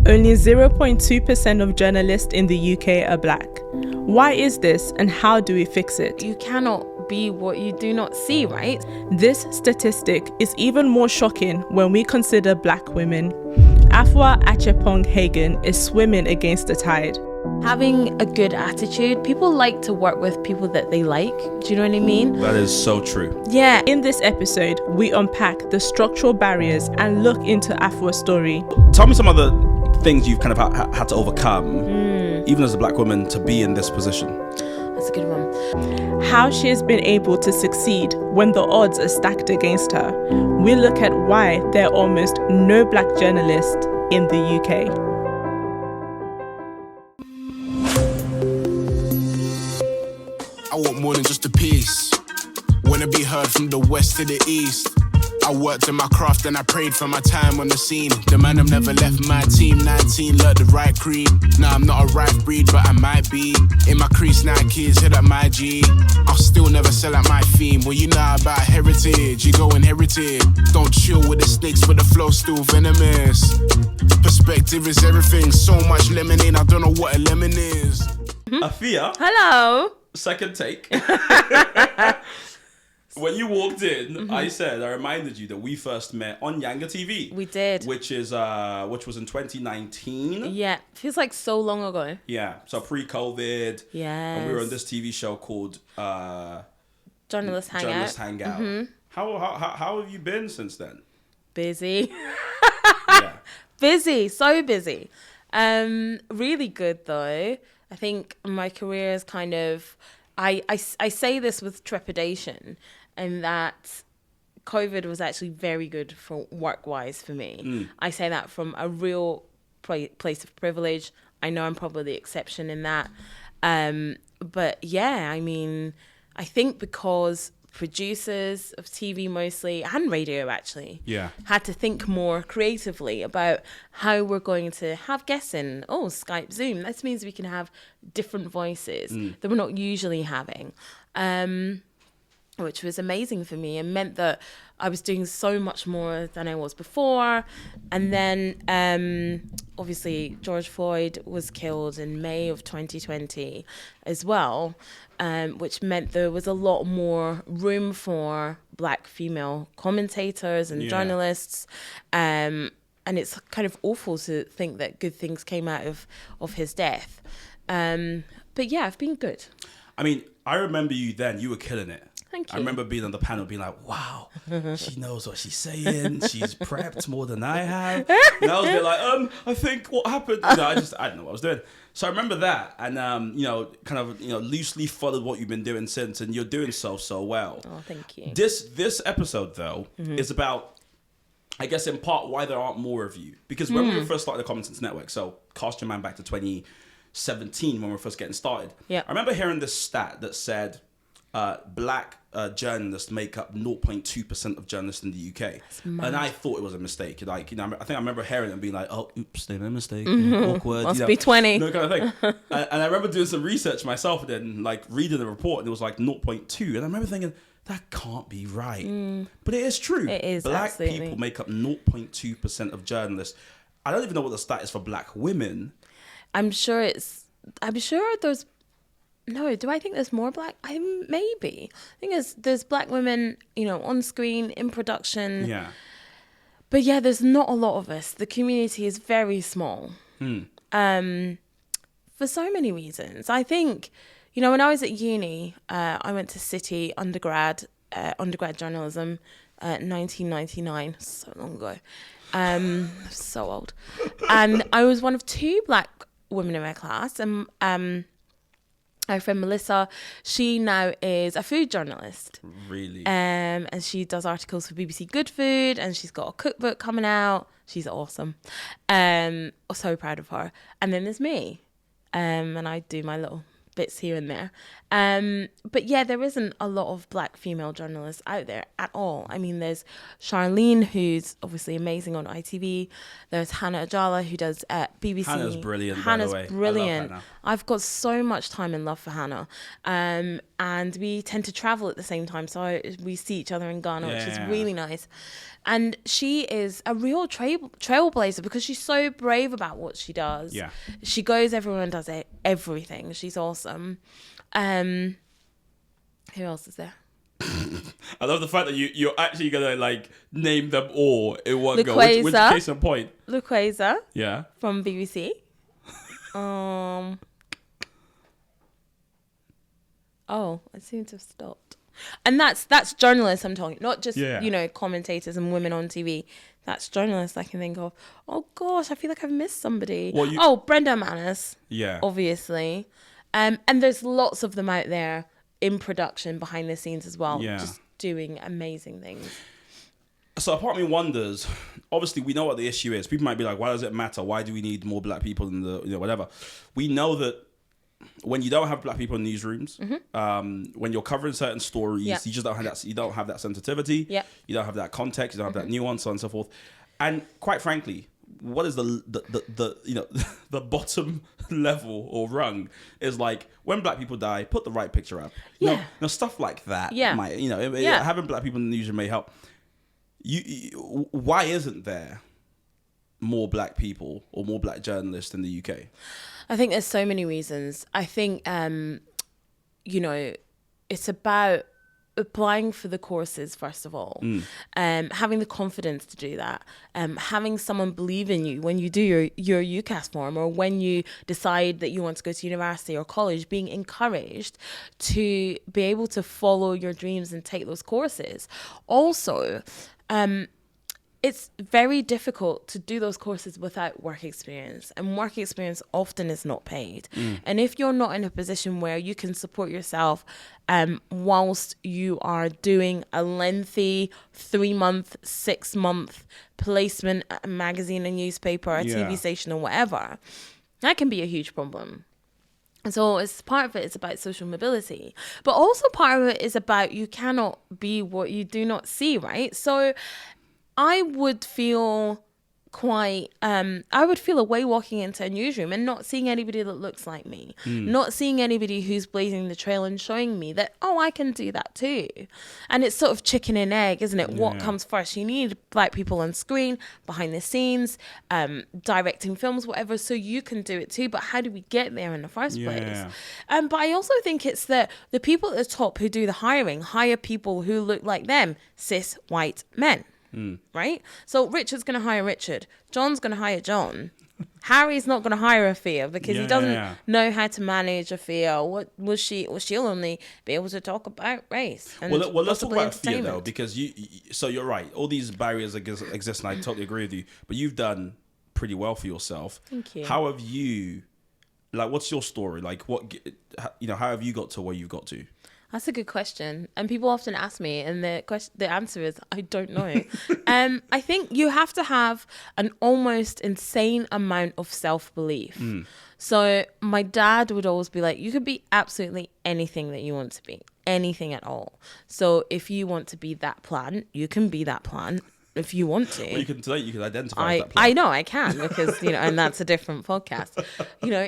Only 0.2% of journalists in the UK are black. Why is this and how do we fix it? You cannot be what you do not see, right? This statistic is even more shocking when we consider black women. Afua Acheampong-Hagan is swimming against the tide. Having a good attitude, people like to work with people that they like. Do you know what I mean? That is so true. Yeah. In this episode, we unpack the structural barriers and look into Afua's story. Tell me some of the things you've kind of had to overcome, even as a black woman, to be in this position. That's a good one. How she has been able to succeed when the odds are stacked against her. We look at why there are almost no black journalists in the UK. I want more than just a piece. Wanna be heard from the west to the east. I worked in my craft and I prayed for my time on the scene. The man have never left my team. 19, learned the right creed. Nah, I'm not a right breed, but I might be. In my crease, Nikes, hit up my G. I'll still never sell out my theme. Well, you know about heritage, you go inherited. Don't chill with the snakes, but the flow's still venomous. Perspective is everything. So much lemonade, I don't know what a lemon is. Afua, Hello. second take. When you walked in, I reminded you that we first met on YANGA TV. We did. Which was in 2019. Yeah. Feels like so long ago. Yeah, so pre-COVID. Yes. And we were on this TV show called Journalist Hangout. Journalist Hangout. How have you been since then? Busy. Yeah. Busy. So busy. Really good though. I think my career is kind of... I say this with trepidation, and that COVID was actually very good for work-wise for me. I say that from a real place of privilege. I know I'm probably the exception in that. But yeah, I mean, I think because producers of TV mostly, and radio actually, had to think more creatively about how we're going to have guests in. Oh, Skype, Zoom. This means we can have different voices that we're not usually having, which was amazing for me and meant that I was doing so much more than I was before. And then obviously George Floyd was killed in May of 2020 as well, which meant there was a lot more room for black female commentators and journalists. And it's kind of awful to think that good things came out of his death. But yeah, I've been good. I mean, I remember you then. You were killing it. Thank you. I remember being on the panel being like, wow, she knows what she's saying. She's prepped more than I have. And I was a bit like, I think what happened, I didn't know what I was doing. So I remember that and, loosely followed what you've been doing since, and you're doing so well. Oh, thank you. This episode, though, is about, I guess, in part, why there aren't more of you. Because when we first started the Common Sense Network, so cast your mind back to 2017 when we were first getting started. Yeah. I remember hearing this stat that said black journalists make up 0.2% of journalists in the UK. And I thought it was a mistake. I think I remember hearing it and being like, oh, oops, they made a mistake. Awkward. Must be 20. No kind of thing. And I remember doing some research myself and then like reading the report and it was like 0.2. And I remember thinking, that can't be right. But it is true. It is, black absolutely. people make up 0.2% of journalists. I don't even know what the stat is for black women. I'm sure there's... No, do I think there's more black? Maybe. I think there's black women, on screen, in production. Yeah. But yeah, there's not a lot of us. The community is very small. For so many reasons. I think, when I was at uni, I went to City undergrad journalism, 1999, so long ago. So old. And I was one of two black women in my class. And my friend Melissa, she now is a food journalist. Really? And she does articles for BBC Good Food, and she's got a cookbook coming out. She's awesome. So proud of her. And then there's me. And I do my little bits here and there. But yeah, there isn't a lot of black female journalists out there at all. I mean, there's Charlene, who's obviously amazing on ITV. There's Hannah Ajala, who does BBC. Hannah's brilliant, Hannah's by the way. brilliant. I love Hannah. I've got so much time and love for Hannah. And we tend to travel at the same time. So we see each other in Ghana, which is really nice. And she is a real trailblazer because she's so brave about what she does. Yeah. She goes everywhere and does everything. She's awesome. Who else is there? I love the fact that you're actually gonna like name them all in one go. Which case in point? Luqueza. Yeah. From BBC. Oh, I seem to have stopped. And that's journalists I'm talking, not just, commentators and women on TV. That's journalists I can think of. Oh, gosh, I feel like I've missed somebody. Brenda Manis. Yeah. Obviously. And there's lots of them out there in production behind the scenes as well. Yeah. Just doing amazing things. So a part of me wonders, obviously we know what the issue is. People might be like, why does it matter? Why do we need more black people in the, whatever? We know that when you don't have black people in newsrooms, when you're covering certain stories, you just don't have that. You don't have that sensitivity. Yeah. You don't have that context. You don't have that nuance, so on and so forth. And quite frankly, what is the the bottom level or rung is like when black people die, put the right picture up. Stuff like that. Yeah. Might, having black people in the newsroom may help. Why isn't there more black people or more black journalists in the UK? I think there's so many reasons. I think, it's about applying for the courses, first of all, having the confidence to do that, having someone believe in you when you do your UCAS form or when you decide that you want to go to university or college, being encouraged to be able to follow your dreams and take those courses. Also, it's very difficult to do those courses without work experience, and work experience often is not paid. And if you're not in a position where you can support yourself whilst you are doing a lengthy 3-month, 6-month placement at a magazine, a newspaper, a TV station or whatever, that can be a huge problem. And so it's part of it is about social mobility, but also part of it is about you cannot be what you do not see, right? So I would feel away walking into a newsroom and not seeing anybody that looks like me, not seeing anybody who's blazing the trail and showing me that, I can do that too. And it's sort of chicken and egg, isn't it? What comes first? You need black people on screen, behind the scenes, directing films, whatever, so you can do it too. But how do we get there in the first place? But I also think it's the people at the top who do the hiring, hire people who look like them, cis white men. Right? So Richard's going to hire Richard. John's going to hire John. Harry's not going to hire Afua because he doesn't know how to manage Afua. She'll only be able to talk about race. And well, let's talk about Afua though, because you're right. All these barriers exist, and I totally agree with you. But you've done pretty well for yourself. Thank you. How have you? Like, what's your story? Like, how have you got to where you've got to? That's a good question. And people often ask me, and the answer is, I don't know. I think you have to have an almost insane amount of self-belief. So my dad would always be like, you could be absolutely anything that you want to be, anything at all. So if you want to be that plant, you can be that plant. If you want to. Well, you can identify as that plant. I know I can because, and that's a different podcast.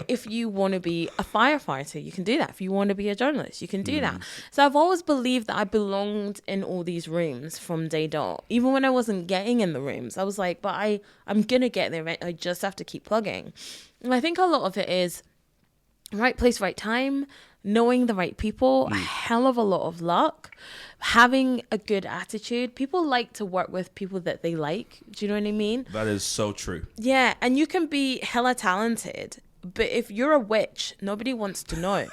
If you want to be a firefighter, you can do that. If you want to be a journalist, you can do that. So I've always believed that I belonged in all these rooms from day dot. Even when I wasn't getting in the rooms, I was like, but I'm going to get there. I just have to keep plugging. And I think a lot of it is right place, right time, knowing the right people, a hell of a lot of luck, having a good attitude. People like to work with people that they like. Do you know what I mean? That is so true. Yeah, and you can be hella talented, but if you're a witch, nobody wants to know.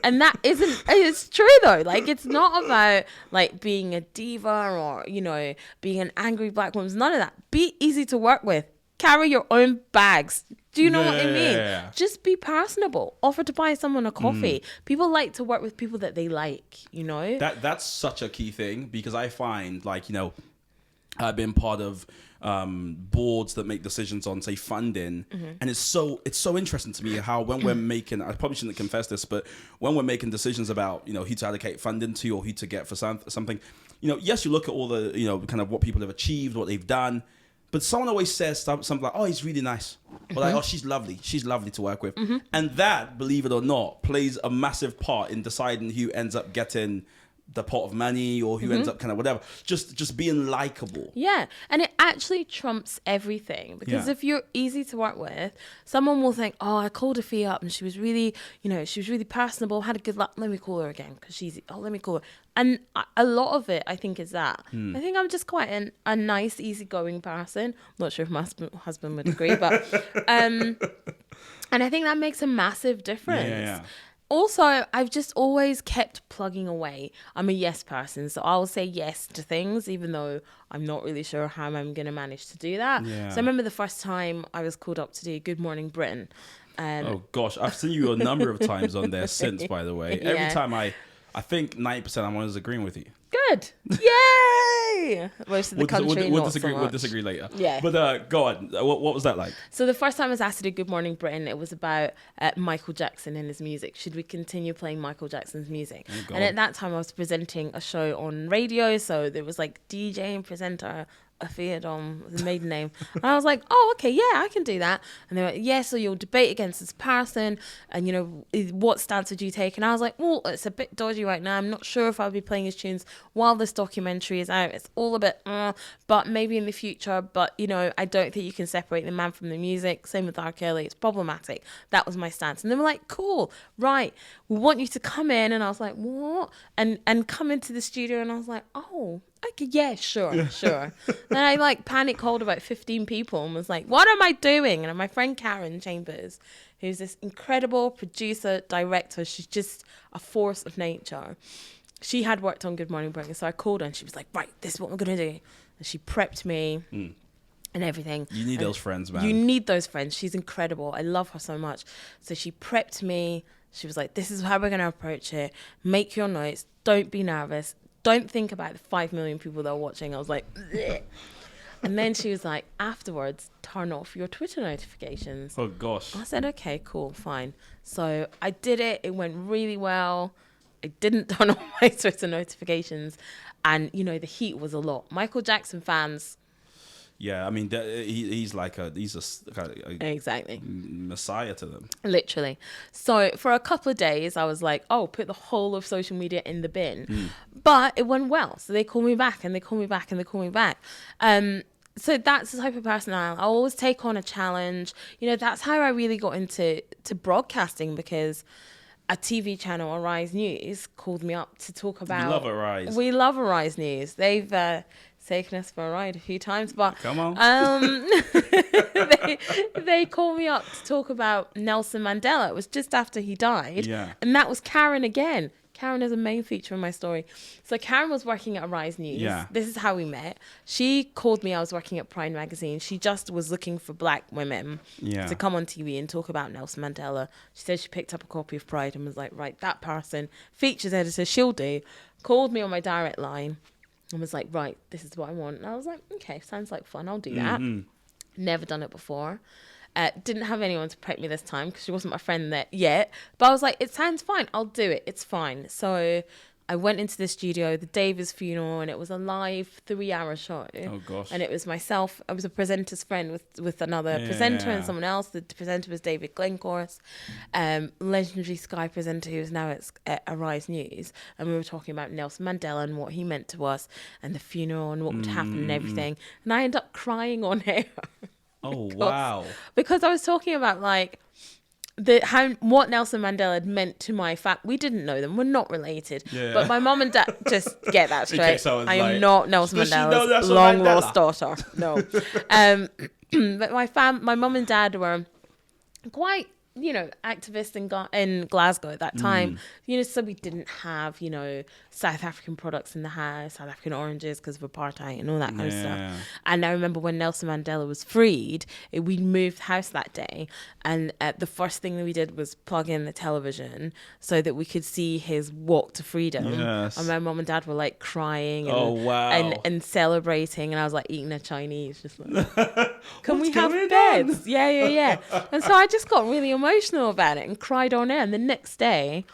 And that it's true though. Like, it's not about like being a diva or, being an angry black woman. It's none of that. Be easy to work with. Carry your own bags. Do you know what I mean? Yeah. Just be personable. Offer to buy someone a coffee. People like to work with people that they like, That's such a key thing, because I find, like, I've been part of boards that make decisions on, say, funding, and it's so interesting to me how when we're making, I probably shouldn't confess this, but when we're making decisions about, you know, who to allocate funding to or who to get for something, you know, yes, you look at all the, you know, kind of what people have achieved, what they've done, but someone always says something like, oh, he's really nice, or like, oh, she's lovely to work with, and that, believe it or not, plays a massive part in deciding who ends up getting the pot of money or who ends up kind of whatever, just being likable. Yeah, and it actually trumps everything, because if you're easy to work with, someone will think, oh, I called Afua up and she was really, you know, she was really personable, had a good luck, let me call her again because she's, let me call her. And a lot of it, I think, is that. I think I'm just quite a nice, easygoing person. I'm not sure if my husband would agree, but and I think that makes a massive difference. Yeah. Also, I've just always kept plugging away. I'm a yes person, so I'll say yes to things, even though I'm not really sure how I'm going to manage to do that. Yeah. So I remember the first time I was called up to do Good Morning Britain. Oh, gosh. I've seen you a number of times on there since, by the way. Yeah. Every time I think 90% I'm always agreeing with you. Good. Yay! Most of the country, we'll not so We'll much. disagree later. Yeah. But go on. What was that like? So the first time I was asked to do Good Morning Britain, it was about Michael Jackson and his music. Should we continue playing Michael Jackson's music? Oh, God. And at that time, I was presenting a show on radio, so there was like DJ and presenter Afua Dom, the maiden name. And I was like, oh, okay, yeah, I can do that. And they were like, yeah, so you'll debate against this person, and, you know, what stance would you take? And I was like, well, it's a bit dodgy right now. I'm not sure if I'll be playing his tunes while this documentary is out. It's all a bit, but maybe in the future. But, you know, I don't think you can separate the man from the music. Same with R. Kelly. It's problematic. That was my stance. And they were like, cool, right, we want you to come in. And I was like, what? And come into the studio, and I was like, oh, okay, yeah, sure. Then I like panic called about 15 people and was like, what am I doing? And my friend Karen Chambers, who's this incredible producer, director, she's just a force of nature. She had worked on Good Morning Britain, so I called her and she was like, right, this is what we're going to do. And she prepped me and everything. You need those friends, man. You need those friends. She's incredible. I love her so much. So she prepped me. She was like, this is how we're going to approach it. Make your notes. Don't be nervous. Don't think about the 5 million people that are watching. I was like, bleh. And then she was like, afterwards, turn off your Twitter notifications. Oh, gosh. I said, okay, cool, fine. So I did it. It went really well. I didn't turn off my Twitter notifications. And, you know, the heat was a lot. Michael Jackson fans. Yeah, I mean, he's a Exactly. messiah to them. Literally. So for a couple of days, I was like, oh, put the whole of social media in the bin. But it went well. So they call me back and they call me back and they call me back. So that's the type of person I am. I always take on a challenge. You know, that's how I really got into broadcasting, because a TV channel, Arise News, called me up to talk about... We love Arise. We love Arise News. They've... taken us for a ride a few times, but come on. they called me up to talk about Nelson Mandela. It was just after he died, and that was Karen again. Karen is a main feature in my story. So Karen was working at Arise News. This is how we met. She called me. I was working at Pride magazine. She just was looking for black women to come on TV and talk about Nelson Mandela. She said she picked up a copy of Pride and was like, right, that person, features editor, she'll do. Called me on my direct line and was like, right, this is what I want. And I was like, okay, sounds like fun. I'll do that. Never done it before. Didn't have anyone to prep me this time because she wasn't my friend yet. But I was like, it sounds fine. I'll do it. It's fine. So I went into the studio the day of his funeral, and it was a live 3-hour show. Oh, gosh. And it was myself. I was a presenter's friend with another presenter and someone else. The presenter was David Glencorse, legendary Sky presenter who is now at Arise News. And we were talking about Nelson Mandela and what he meant to us and the funeral and what would happen and everything. And I ended up crying on air. Oh, wow. Because I was talking about, like, what Nelson Mandela had meant to my family. We didn't know them. We're not related. But my mom and dad, just get that straight. I am not Nelson Mandela's long lost daughter. No. But my mom and dad were quite activist in Glasgow at that time. So we didn't have, South African products in the house, South African oranges because of apartheid and all that kind of stuff. And I remember when Nelson Mandela was freed, we moved house that day, and the first thing that we did was plug in the television so that we could see his walk to freedom. Yes. And my mom and dad were like crying and celebrating, and I was like eating a Chinese, just like, can we have going beds? Yeah. And so I just got really emotional about it and cried on air. And the next day,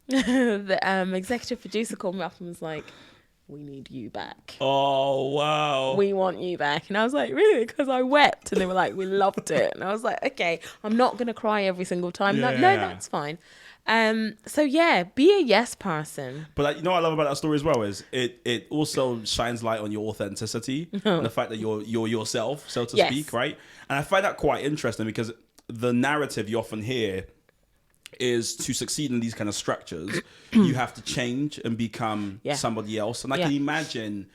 the executive producer called me up and was like, we need you back. Oh, wow. We want you back. And I was like, really? Because I wept. And they were like, we loved it. And I was like, okay, I'm not going to cry every single time. No, that's fine. So yeah, be a yes person. But what I love about that story as well is it also shines light on your authenticity and the fact that you're yourself, so to speak, right? And I find that quite interesting because the narrative you often hear is to succeed in these kind of structures, you have to change and become somebody else. And I can imagine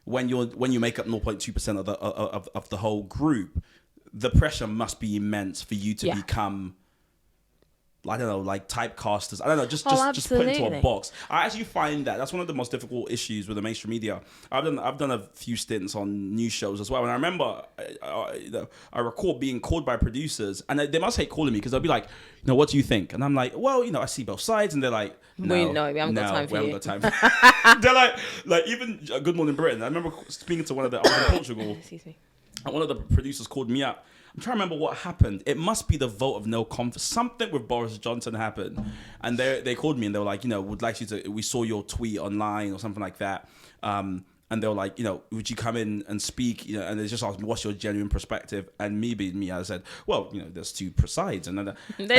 when you make up 0.2% of the whole group, the pressure must be immense for you to become, I don't know, like typecasters. I don't know, just put into a box. I actually find that's one of the most difficult issues with the mainstream media. I've done a few stints on news shows as well, and I remember I recall being called by producers, and they must hate calling me because they'll be like, what do you think? And I'm like, well, I see both sides, and they're like, we haven't got time for you. We haven't got time. They're like even Good Morning Britain. I remember speaking to I was in Portugal. Excuse me. And one of the producers called me up. I'm trying to remember what happened. It must be the vote of no confidence. Something with Boris Johnson happened. And they called me and they were like, would like you to, we saw your tweet online or something like that. And they were like, would you come in and speak? And they just asked me, what's your genuine perspective? And me being me, I said, well, there's two sides. And they're like, not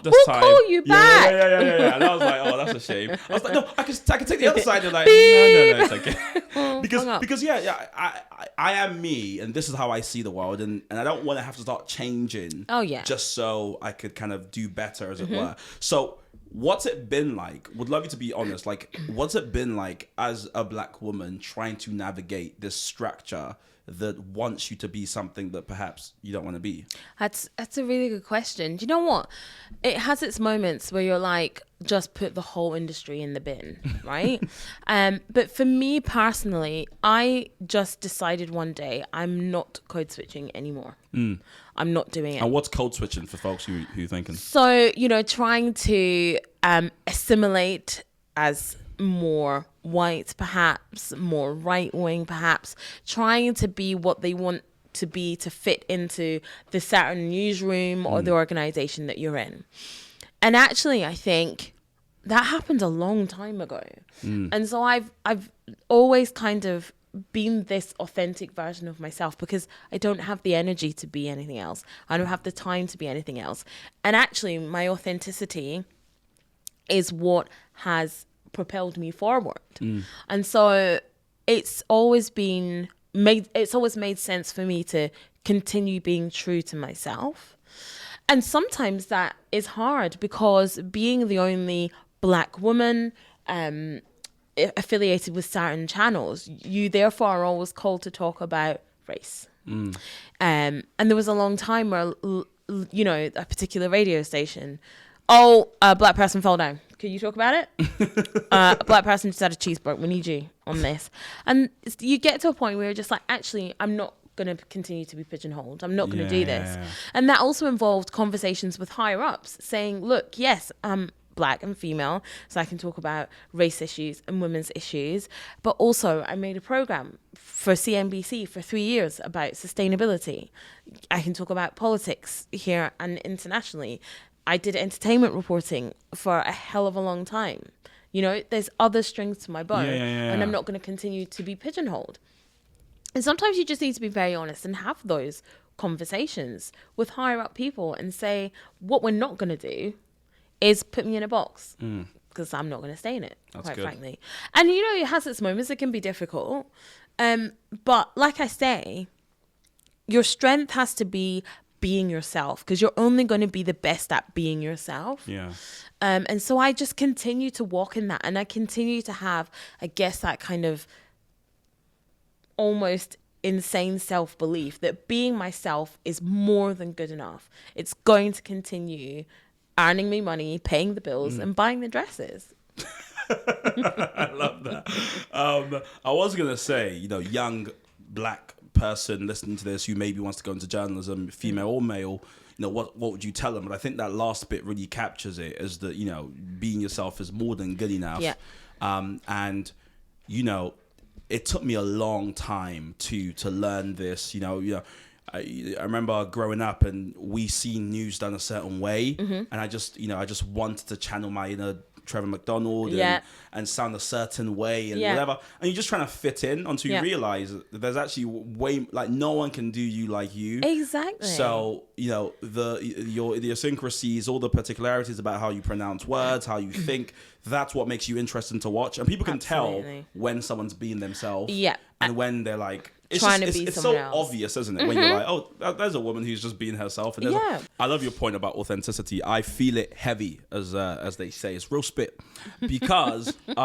this time. We'll call you back. Yeah. And I was like, oh, that's a shame. I was like, no, I can take the other side. They're like, no, it's okay. because I am me, and this is how I see the world, and I don't want to have to start changing. Oh yeah. Just so I could kind of do better, as it were. So, what's it been like? Would love you to be honest. Like, what's it been like as a black woman trying to navigate this structure that wants you to be something that perhaps you don't want to be? That's a really good question. Do you know what? It has its moments where you're like, just put the whole industry in the bin, right? But for me personally, I just decided one day I'm not code switching anymore. I'm not doing it. And what's code switching for folks who thinking? So, trying to assimilate as more white, perhaps, more right-wing, perhaps, trying to be what they want to be to fit into the certain newsroom or the organization that you're in. And actually, I think that happened a long time ago. And so I've always kind of been this authentic version of myself because I don't have the energy to be anything else. I don't have the time to be anything else. And actually, my authenticity is what has propelled me forward. And so it's always made sense for me to continue being true to myself. And sometimes that is hard because being the only black woman affiliated with certain channels, you therefore are always called to talk about race. And there was a long time where, a particular radio station, a black person fell down. Can you talk about it? A black person just had a cheeseburger. We need you on this. And you get to a point where you're just like, actually, I'm not going to continue to be pigeonholed. I'm not going to do this. And that also involved conversations with higher ups saying, look, yes, I'm black and female, so I can talk about race issues and women's issues. But also I made a program for CNBC for 3 years about sustainability. I can talk about politics here and internationally. I did entertainment reporting for a hell of a long time. There's other strings to my bow, and I'm not going to continue to be pigeonholed. And sometimes you just need to be very honest and have those conversations with higher up people and say, what we're not going to do is put me in a box because I'm not going to stay in it, quite frankly. And, it has its moments. It can be difficult. But like I say, your strength has to be being yourself because you're only going to be the best at being yourself. And so I just continue to walk in that, and I continue to have, I guess, that kind of almost insane self-belief that being myself is more than good enough. It's going to continue earning me money, paying the bills, and buying the dresses. I love that. I was going to say, young black person listening to this who maybe wants to go into journalism, female or male, what would you tell them? But I think that last bit really captures it, is that, being yourself is more than good enough. Yeah. And, it took me a long time to learn this, I remember growing up and we seen news done a certain way, and I just wanted to channel my inner Trevor McDonald and sound a certain way and whatever, and you're just trying to fit in until you realize that there's actually way, like, no one can do you like you. Exactly. So your idiosyncrasies, all the particularities about how you pronounce words, how you think, that's what makes you interesting to watch, and people can tell when someone's being themselves, and when they're like it's so obvious, isn't it? When you're like, oh, there's a woman who's just being herself. And I love your point about authenticity. I feel it heavy, as they say. It's real spit. Because look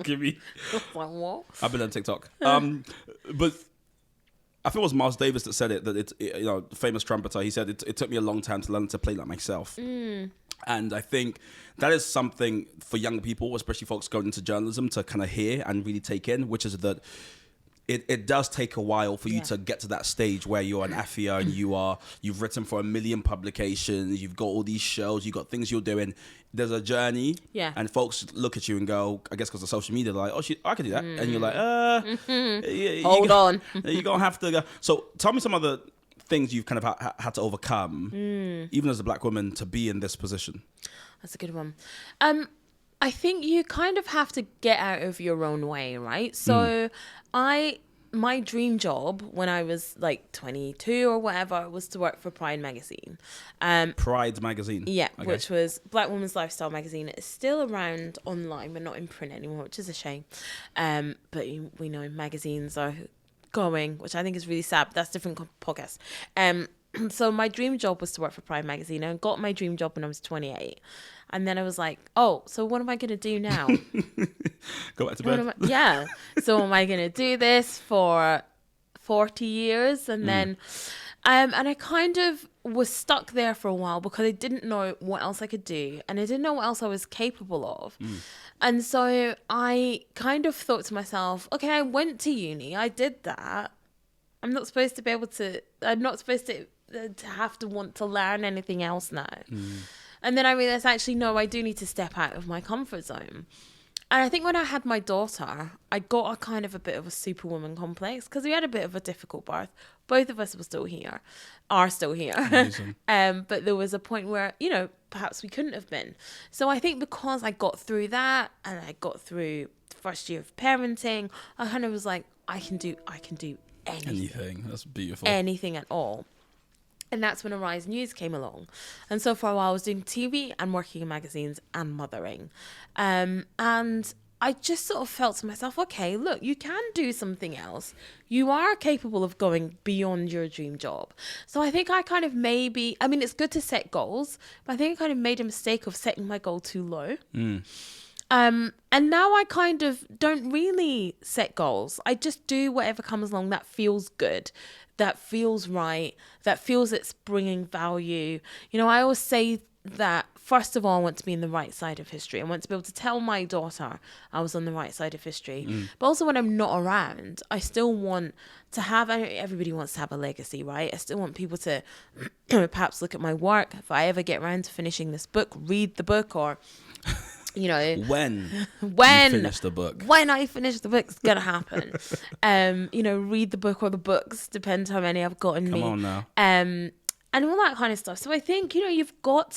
at me. I've been on TikTok. But I think it was Miles Davis that said it, that famous trumpeter. He said it took me a long time to learn to play like myself. And I think that is something for young people, especially folks going into journalism, to kind of hear and really take in, which is that it does take a while for you to get to that stage where you're an Afua and you've written for 1 million publications, you've got all these shows, you've got things you're doing. There's a journey, and folks look at you and go, I guess because of social media, they're like, oh, I can do that. And you're like, hold on. You're going to have to go. So tell me some of the things you've kind of had to overcome, even as a black woman, to be in this position. That's a good one. I think you kind of have to get out of your own way, right? So my dream job when I was like 22 or whatever was to work for Pride magazine. Pride magazine? Yeah, okay. Which was Black Women's Lifestyle magazine. It's still around online, but not in print anymore, which is a shame. But we know magazines are going, which I think is really sad, but that's a different podcast. So my dream job was to work for Pride magazine. I got my dream job when I was 28, and then I was like, oh, so what am I going to do now? Go back to bed. So am I going to do this for 40 years? And then and I kind of was stuck there for a while because I didn't know what else I could do, and I didn't know what else I was capable of. And so I kind of thought to myself, okay, I went to uni, I did that. I'm not supposed to have to want to learn anything else now. And then I realized, actually, no, I do need to step out of my comfort zone. And I think when I had my daughter, I got a bit of a superwoman complex because we had a bit of a difficult birth. Both of us are still here. But there was a point where, perhaps we couldn't have been. So I think because I got through that and I got through the first year of parenting, I kind of was like, I can do anything. That's beautiful. Anything at all. And that's when Arise News came along. And so for a while I was doing TV and working in magazines and mothering. And I just sort of felt to myself, okay, look, you can do something else. You are capable of going beyond your dream job. So I think I kind of it's good to set goals, but I think I kind of made a mistake of setting my goal too low. And now I kind of don't really set goals. I just do whatever comes along that feels good, that feels right, that feels it's bringing value. I always say that, first of all, I want to be in the right side of history. I want to be able to tell my daughter I was on the right side of history. But also when I'm not around, I still want to have, everybody wants to have a legacy, right? I still want people to perhaps look at my work. If I ever get around to finishing this book, read the book, or... when you finish the book. When I finish the book, it's gonna happen. Read the book or the books, depends how many I've got in me. Come on now. And all that kind of stuff. So I think you've got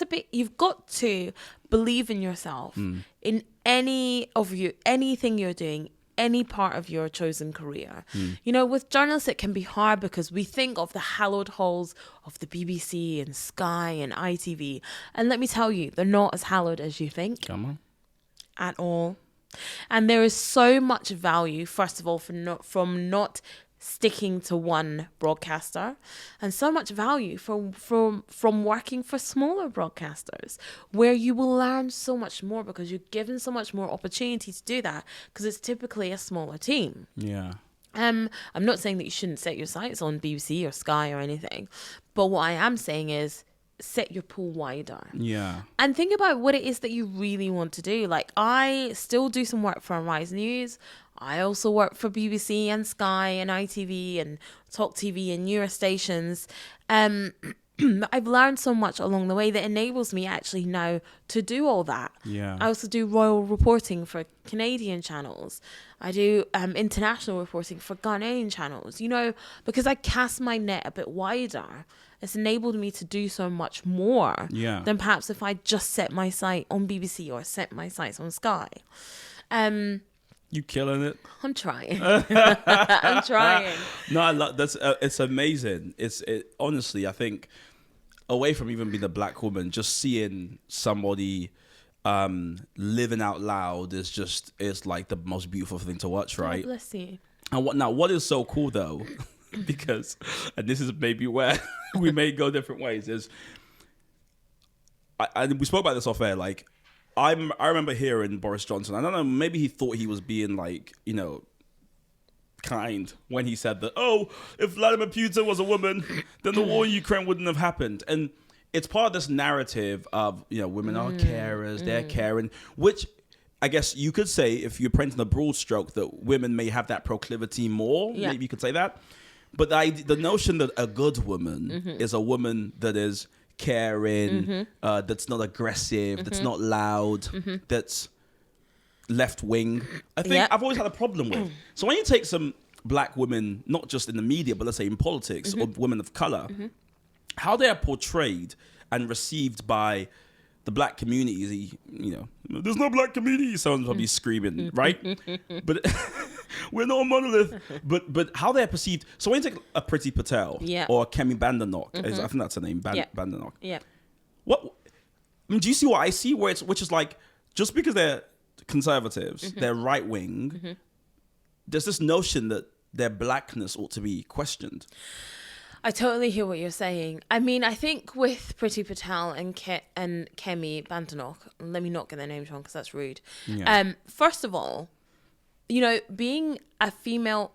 to believe in yourself in anything you're doing, any part of your chosen career. With journalists, it can be hard because we think of the hallowed halls of the BBC and Sky and ITV. And let me tell you, they're not as hallowed as you think. Come on. At all. And there is so much value, first of all, from not sticking to one broadcaster, and so much value from working for smaller broadcasters, where you will learn so much more because you're given so much more opportunity to do that because it's typically a smaller team. Yeah. I'm not saying that you shouldn't set your sights on BBC or Sky or anything, but what I am saying is set your pool wider. Yeah. And think about what it is that you really want to do. Like, I still do some work for Rise News. I also work for BBC and Sky and ITV and Talk TV and newer stations. I've learned so much along the way that enables me actually now to do all that. Yeah. I also do royal reporting for Canadian channels. I do international reporting for Ghanaian channels, you know, because I cast my net a bit wider. It's enabled me to do so much more than perhaps if I just set my sight on BBC or set my sights on Sky. You killing it. I'm trying. I'm trying. No, I love that's. It's amazing. Honestly, I think away from even being a black woman, just seeing somebody living out loud is like the most beautiful thing to watch, right? God bless you. And what is so cool though, because and this is maybe where we may go different ways is, and we spoke about this off air, like. I remember hearing Boris Johnson. I don't know. Maybe he thought he was being like, you know, kind when he said that. Oh, if Vladimir Putin was a woman, then the war in Ukraine wouldn't have happened. And it's part of this narrative of, you know, women are carers, they're caring, which I guess you could say, if you're painting a broad stroke, that women may have that proclivity more. Yeah. Maybe you could say that. But the notion that a good woman is a woman that is caring, that's not aggressive, that's not loud, that's left wing. I think I've always had a problem with. So when you take some black women, not just in the media, but let's say in politics, or women of color, how they are portrayed and received by the black community is, you know, there's no black community. Someone's probably screaming, right? But we're not a monolith. But how they're perceived. So when you take a Priti Patel or Kemi Badenoch, I think that's her name, Badenoch. Yeah. What? I mean, do you see what I see? Which is like, just because they're conservatives, they're right wing. There's this notion that their blackness ought to be questioned. I totally hear what you're saying. I mean, I think with Priti Patel and Kemi Badenoch, let me not get their names wrong because that's rude. Yeah. First of all, you know, being a female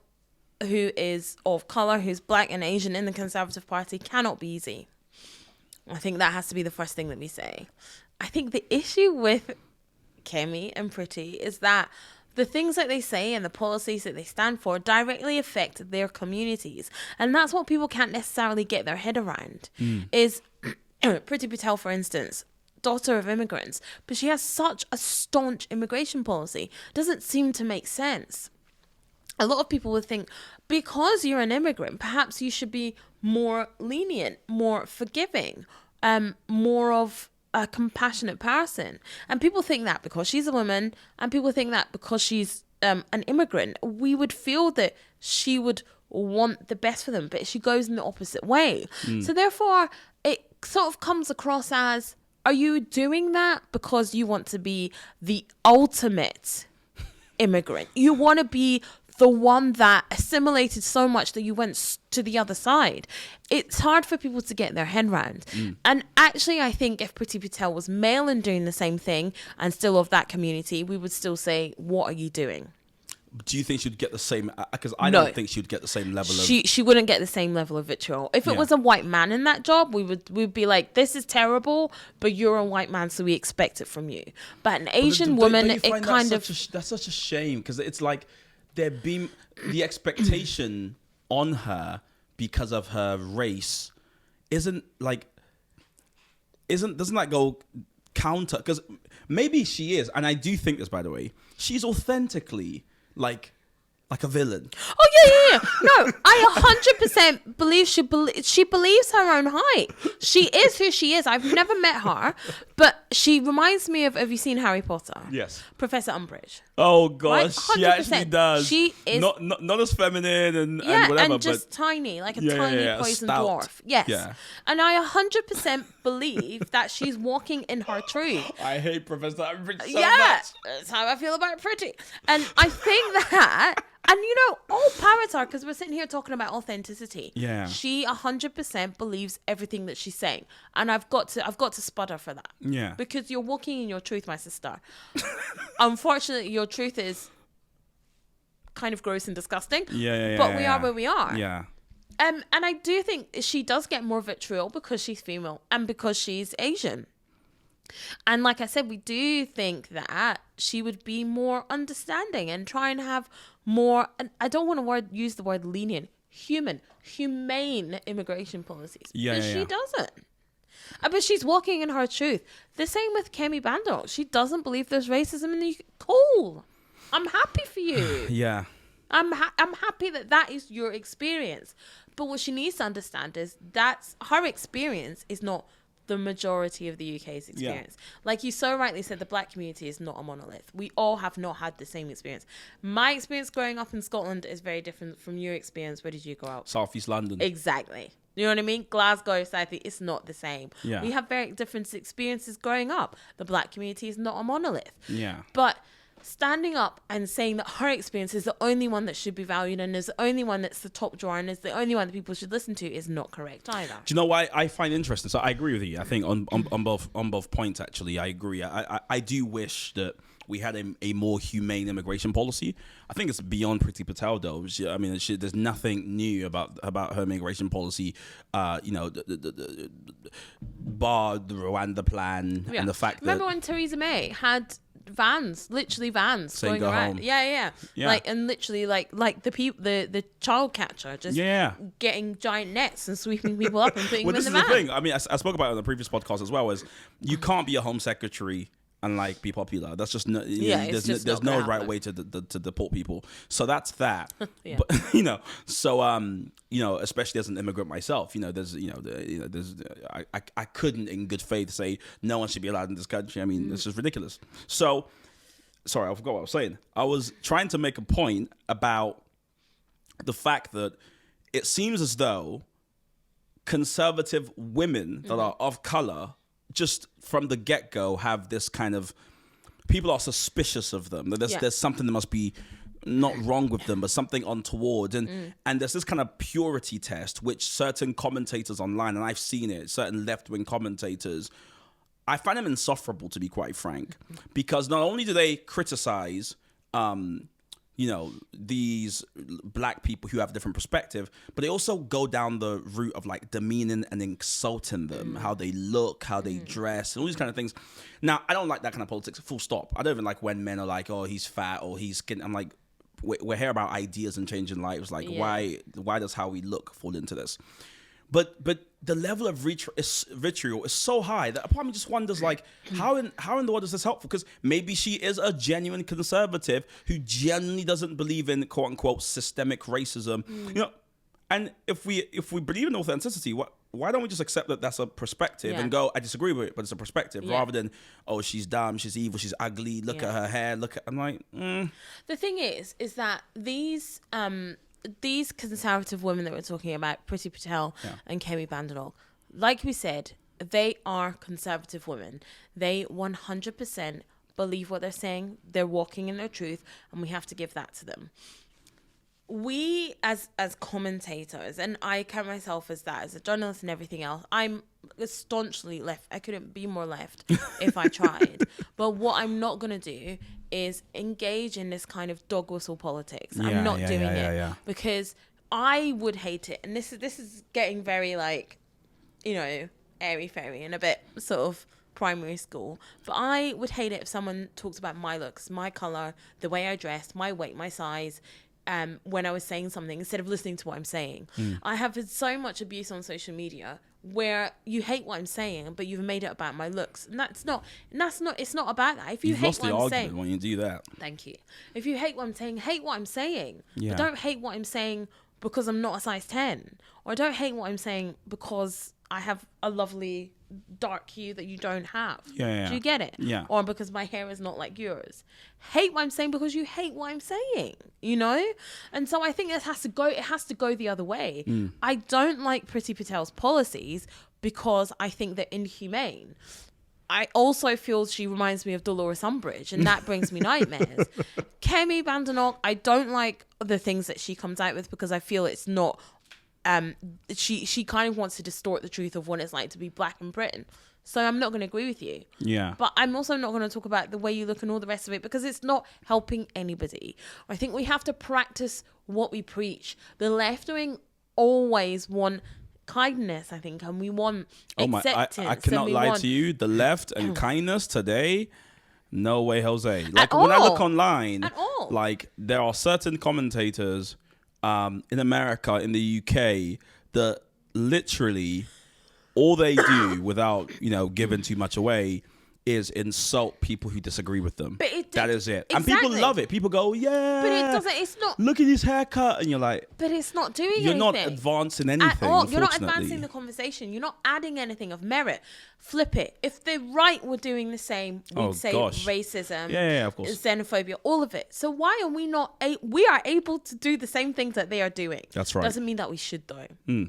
who is of colour, who's black and Asian in the Conservative Party cannot be easy. I think that has to be the first thing that we say. I think the issue with Kemi and Priti is that the things that they say and the policies that they stand for directly affect their communities. And that's what people can't necessarily get their head around. Is Priti Patel, for instance, daughter of immigrants, but she has such a staunch immigration policy. Doesn't seem to make sense. A lot of people would think, because you're an immigrant, perhaps you should be more lenient, more forgiving, more of a compassionate person. And people think that because she's a woman, and people think that because she's an immigrant, we would feel that she would want the best for them, but she goes in the opposite way. So therefore, it sort of comes across as, are you doing that because you want to be the ultimate immigrant? You want to be the one that assimilated so much that you went to the other side. It's hard for people to get their head around. And actually, I think if Priti Patel was male and doing the same thing and still of that community, we would still say, what are you doing? Do you think she'd get the same? Because I don't think she'd get the same level of... She wouldn't get the same level of vitriol. If it was a white man in that job, we'd be like, this is terrible, but you're a white man, so we expect it from you. But an Asian woman, it kind of... That's such a shame, because it's like the expectation on her because of her race doesn't that go counter? Because maybe she is, and I do think this, by the way, she's authentically like a villain. Oh yeah. No, I 100% believe she believes her own height. She is who she is. I've never met her, but she reminds me of. Have you seen Harry Potter? Yes. Professor Umbridge. Oh gosh, she actually does. She is not as feminine and whatever, and just tiny, like a tiny poison dwarf. Yes. Yeah. And I 100% believe that she's walking in her truth. I hate Professor Umbridge so much. That's how I feel about Priti. And I think that. And you know, all power to her, because we're sitting here talking about authenticity. Yeah. She 100% believes everything that she's saying. And I've got to spud her for that. Yeah. Because you're walking in your truth, my sister. Unfortunately, your truth is kind of gross and disgusting. But we are where we are. Yeah. And I do think she does get more vitriol because she's female and because she's Asian. And like I said, we do think that she would be more understanding and try and have more, and I don't want to use the word lenient, humane immigration policies. But she doesn't. But she's walking in her truth. The same with Kemi Bandok. She doesn't believe there's racism in the UK. Cool. I'm happy for you. Yeah. I'm happy that is your experience. But what she needs to understand is that's her experience is not the majority of the UK's experience. Like you so rightly said, the black community is not a monolith. We all have not had the same experience. My experience growing up in Scotland is very different from your experience. Where did you grow up? South East London. Exactly. You know what I mean? Glasgow, South East, it's not the same. Yeah. We have very different experiences growing up. The black community is not a monolith. Yeah. But standing up and saying that her experience is the only one that should be valued and is the only one that's the top drawer and is the only one that people should listen to is not correct either. Do you know why I find interesting? So I agree with you. I think on both points, actually, I agree. I do wish that we had a more humane immigration policy. I think it's beyond Priti Patel, though. I mean, there's nothing new about her immigration policy. Bar the Rwanda plan and the fact that... Remember when Theresa May had literally vans saying going around? Home. Yeah. Like, and literally like the child catcher just getting giant nets and sweeping people up and putting them in the van. This is the thing. I mean, I spoke about it on the previous podcast as well, is you can't be a home secretary and like be popular. That's just no, there's no right way to deport people. So that's that. But especially as an immigrant myself, I couldn't in good faith say no one should be allowed in this country. I mean, this is ridiculous. So sorry, I forgot what I was saying. I was trying to make a point about the fact that it seems as though conservative women that are of color just from the get-go have this kind of, people are suspicious of them. There's something that must be not wrong with them, but something untoward. And there's this kind of purity test, which certain commentators online, and I've seen it, certain left-wing commentators, I find them insufferable, to be quite frank, because not only do they criticize these black people who have a different perspective, but they also go down the route of like demeaning and insulting them, how they look, how they dress, and all these kind of things. Now, I don't like that kind of politics, full stop. I don't even like when men are like, oh, he's fat or he's skinny. I'm like, we're here about ideas and changing lives. Like, why does how we look fall into this? But the level of vitriol is so high that a part of me just wonders, like, how in the world is this helpful? Because maybe she is a genuine conservative who genuinely doesn't believe in quote unquote systemic racism, And if we believe in authenticity, why don't we just accept that that's a perspective and go, I disagree with it, but it's a perspective, rather than, oh, she's dumb, she's evil, she's ugly, look at her hair, I'm like, The thing is that these conservative women that we're talking about, Priti Patel and Kemi Bandok, like we said, they are conservative women. They 100% believe what they're saying. They're walking in their truth, and we have to give that to them. We, as commentators, and I count myself as that, as a journalist and everything else, I'm staunchly left. I couldn't be more left if I tried. But what I'm not going to do is engage in this kind of dog whistle politics. I'm not doing it because I would hate it. And this is getting very like, airy-fairy and a bit sort of primary school. But I would hate it if someone talks about my looks, my color, the way I dress, my weight, my size, when I was saying something instead of listening to what I'm saying. I have had so much abuse on social media where you hate what I'm saying, but you've made it about my looks, and it's not about that. If you hate what I'm saying, when you do that, thank you. If you hate what I'm saying, hate what I'm saying. Yeah. But don't hate what I'm saying because I'm not a size 10, or don't hate what I'm saying because I have a lovely dark hue that you don't have. Do you get it? Yeah. Or because my hair is not like yours. Hate what I'm saying because you hate what I'm saying, And so I think it has to go the other way. I don't like Priti Patel's policies because I think they're inhumane. I also feel she reminds me of Dolores Umbridge, and that brings me nightmares. Kemi Bandok, I don't like the things that she comes out with because I feel it's not she kind of wants to distort the truth of what it's like to be black in Britain. So I'm not going to agree with you. Yeah. But I'm also not going to talk about the way you look and all the rest of it, because it's not helping anybody. I think we have to practice what we preach. The left wing always want kindness, I think, and we want acceptance. I cannot lie to you. The left and kindness today, no way, Jose. Like At when I all. look online, At all. like there are certain commentators in America, in the UK, that literally all they do, without giving too much away, is insult people who disagree with them. That is it. And people Exactly. love it. People go, yeah. But it doesn't. It's not. Look at his haircut, and you're like, But it's not doing anything. you're not advancing anything. At all. You're not unfortunately. advancing the conversation. You're not adding anything of merit. Flip it. If the right were doing the same, we'd say racism, Yeah, of course. xenophobia, all of it. So why are we not? We are able to do the same things that they are doing. That's right. Doesn't mean that we should, though.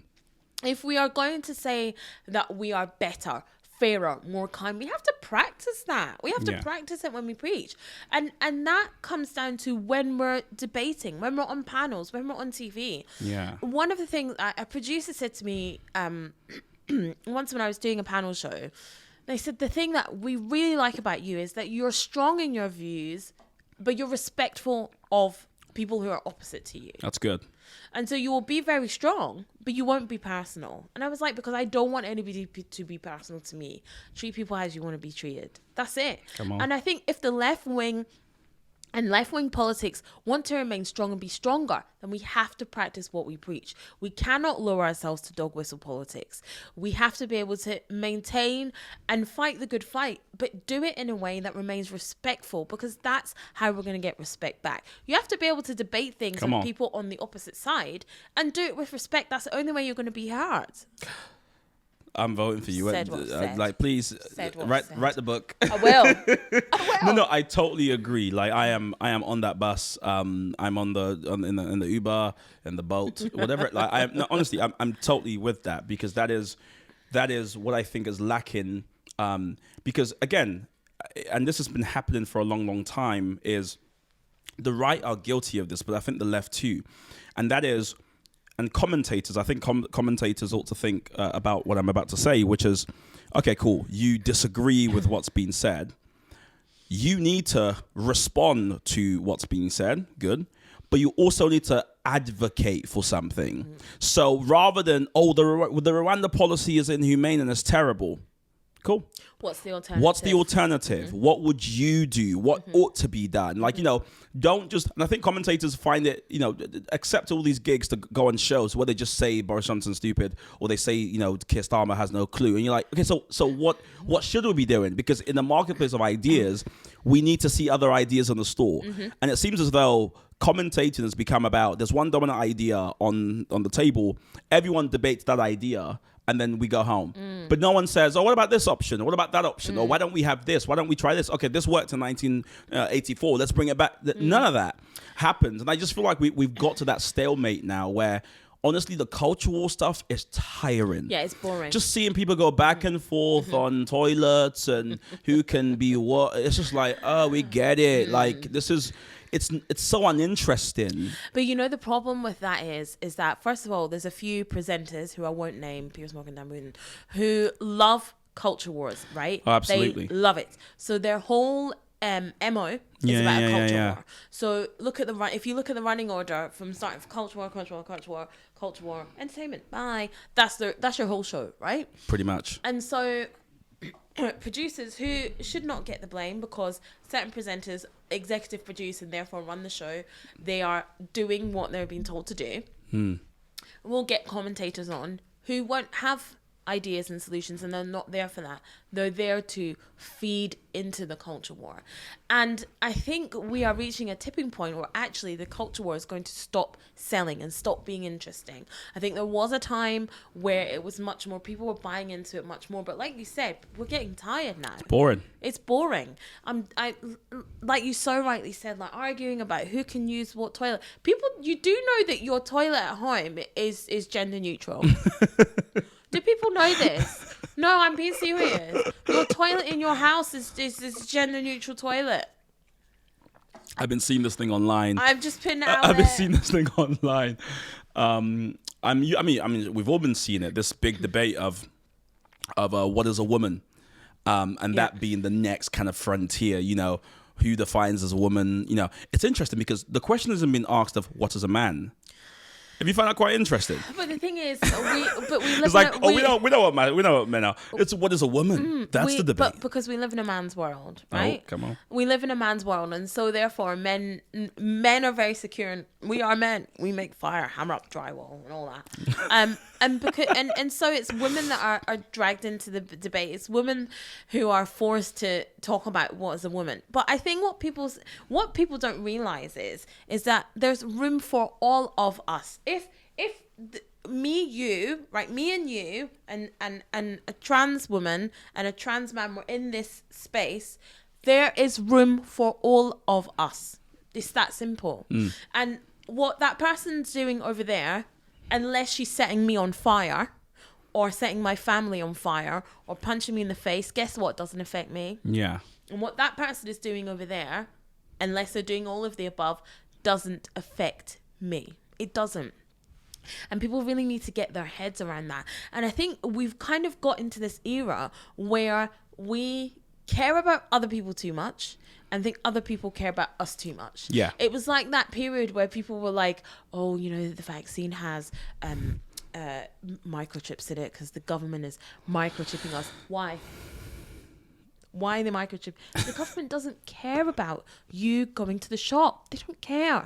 If we are going to say that we are better, fairer, more kind, we have to practice that. We have to practice it when we preach. And that comes down to when we're debating, when we're on panels, when we're on TV. Yeah. One of the things a producer said to me once when I was doing a panel show, they said the thing that we really like about you is that you're strong in your views, but you're respectful of people who are opposite to you. That's good. And so you will be very strong, but you won't be personal. And I was like, because I don't want anybody to be personal to me. Treat people as you want to be treated. That's it. Come on. And I think if the left wing and left-wing politics want to remain strong and be stronger, then we have to practice what we preach. We cannot lower ourselves to dog whistle politics. We have to be able to maintain and fight the good fight, but do it in a way that remains respectful, because that's how we're going to get respect back. You have to be able to debate things with people on the opposite side and do it with respect. That's the only way you're going to be heard. I'm voting for you. Said what said. Like, please write the book. I will. No, I totally agree. Like, I am on that bus. I'm in the Uber and the Bolt, whatever. Like, honestly, I'm totally with that, because that is what I think is lacking. Because again, and this has been happening for a long, long time, is the right are guilty of this, but I think the left too, and that is. And commentators, I think commentators ought to think about what I'm about to say, which is, okay, cool. You disagree with what's being said. You need to respond to what's being said. Good. But you also need to advocate for something. Mm. So rather than, the Rwanda policy is inhumane and it's terrible. Cool. What's the alternative? Mm-hmm. What would you do? What ought to be done? Like, don't just, and I think commentators find it, accept all these gigs to go on shows where they just say Boris Johnson's stupid, or they say, Keir Starmer has no clue. And you're like, okay, so what should we be doing? Because in the marketplace of ideas, we need to see other ideas on the store. Mm-hmm. And it seems as though commentating has become about, there's one dominant idea on the table, everyone debates that idea, and then we go home. But no one says, what about this option? Or what about that option? Or why don't we have this? Why don't we try this? Okay, this worked in 1984. Let's bring it back. None of that happens. And I just feel like we've got to that stalemate now where, honestly, the cultural stuff is tiring. Yeah, it's boring. Just seeing people go back and forth on toilets and who can be what. It's just like, we get it. Like, this is... It's so uninteresting. But the problem with that is that, first of all, there's a few presenters who I won't name, Piers Morgan, Dan Wooten, who love culture wars, right? Oh, absolutely. They love it. So their whole MO is about a culture war. So if you look at the running order from starting from culture war, entertainment, bye. That's your whole show, right? Pretty much. And so producers who should not get the blame, because certain presenters executive produce and therefore run the show, they are doing what they're being told to do. We'll get commentators on who won't have ideas and solutions, and they're not there for that. They're there to feed into the culture war. And I think we are reaching a tipping point where actually the culture war is going to stop selling and stop being interesting. I think there was a time where it was much more, people were buying into it much more, but like you said, we're getting tired now. It's boring. I like you so rightly said, like arguing about who can use what toilet. People, you do know that your toilet at home is gender neutral. Do people know this? No, I'm being serious. Your toilet in your house is gender neutral toilet. I've been seeing this thing online. I've just pinned it out I've been seeing this thing online. I mean, we've all been seeing it. This big debate of what is a woman, and that being the next kind of frontier. You know, who defines as a woman? You know, it's interesting because the question hasn't been asked of what is a man. Have you found that quite interesting? But the thing is, we live. It's like, we know what men are. It's what is a woman? That's the debate. But because we live in a man's world, right? Oh, come on. We live in a man's world, and so therefore, men are very secure. And we are men. We make fire, hammer up drywall, and all that. And so it's women that are dragged into the debate. It's women who are forced to talk about what is a woman. But I think what people don't realize is that there's room for all of us. Me and you and a trans woman and a trans man were in this space, there is room for all of us. It's that simple. And what that person's doing over there, unless she's setting me on fire or setting my family on fire or punching me in the face, guess what? Doesn't affect me. Yeah. And what that person is doing over there, unless they're doing all of the above, doesn't affect me. It doesn't. And people really need to get their heads around that. And I think we've kind of got into this era where we care about other people too much and think other people care about us too much. Yeah. It was like that period where people were like, oh, you know, the vaccine has microchips in it because the government is microchipping us. Why? Why the microchip? The government doesn't care about you going to the shop. They don't care.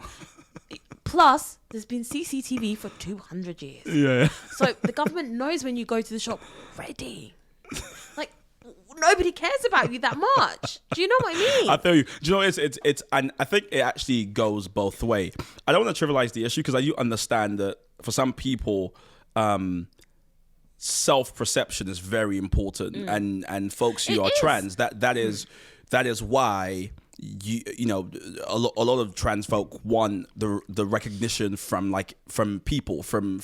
Plus, there's been CCTV for 200 years. Yeah. So the government knows when you go to the shop, ready. Like, nobody cares about you that much. Do you know what I mean? I feel you. Do you know it's and I think it actually goes both way. I don't want to trivialize the issue because I do understand that for some people, self-perception is very important, and folks who are trans, that is why you know a lot of trans folk want the recognition from people from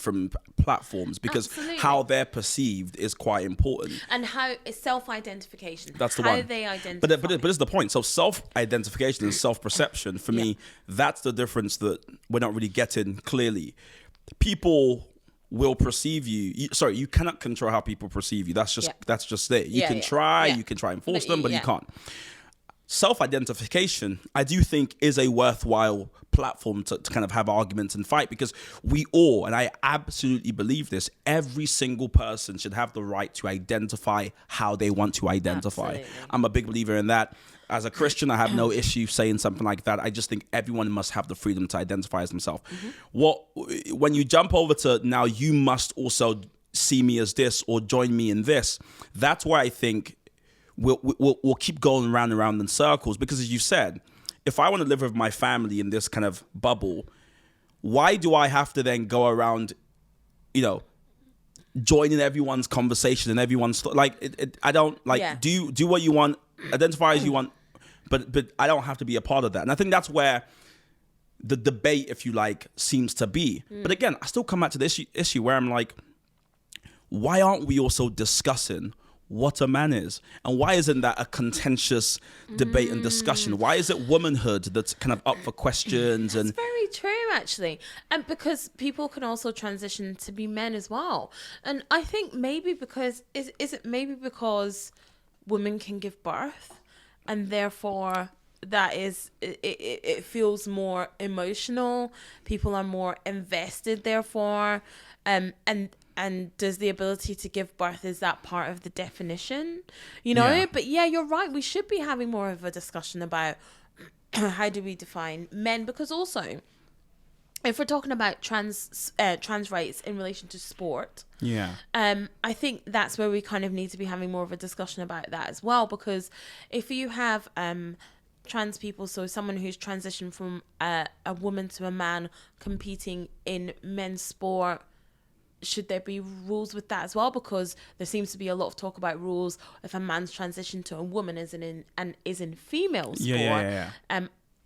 platforms because Absolutely. how they're perceived is quite important, and how it's self-identification. That's the how one. they identify. But it's the point. So self-identification and self-perception for me, that's the difference that we're not really getting clearly. People will perceive you. Sorry, you cannot control how people perceive you. That's just it. You can try and force them, but you can't. Self-identification, I do think, is a worthwhile platform to kind of have arguments and fight because we all, and I absolutely believe this, every single person should have the right to identify how they want to identify. Absolutely. I'm a big believer in that. As a Christian, I have no issue saying something like that. I just think everyone must have the freedom to identify as themselves. When you jump over to now, you must also see me as this or join me in this. That's why I think we'll keep going round and round in circles because, as you said, if I want to live with my family in this kind of bubble, why do I have to then go around, you know, joining everyone's conversation and everyone's I don't do what you want, identify as you want, but I don't have to be a part of that. And I think that's where the debate, if you like, seems to be. But again, I still come back to this issue where I'm like, why aren't we also discussing what a man is? And why isn't that a contentious debate and discussion? Why is it womanhood that's kind of up for questions? That's very true, actually. And because people can also transition to be men as well. And I think maybe because, is it maybe because women can give birth and therefore that is, it feels more emotional. People are more invested, therefore. And does the ability to give birth, is that part of the definition? You know? Yeah. But yeah, you're right. We should be having more of a discussion about how do we define men? Because also, if we're talking about trans rights in relation to sport, I think that's where we kind of need to be having more of a discussion about that as well. Because if you have trans people, so someone who's transitioned from a woman to a man competing in men's sport, should there be rules with that as well? Because there seems to be a lot of talk about rules if a man's transition to a woman is in female sport.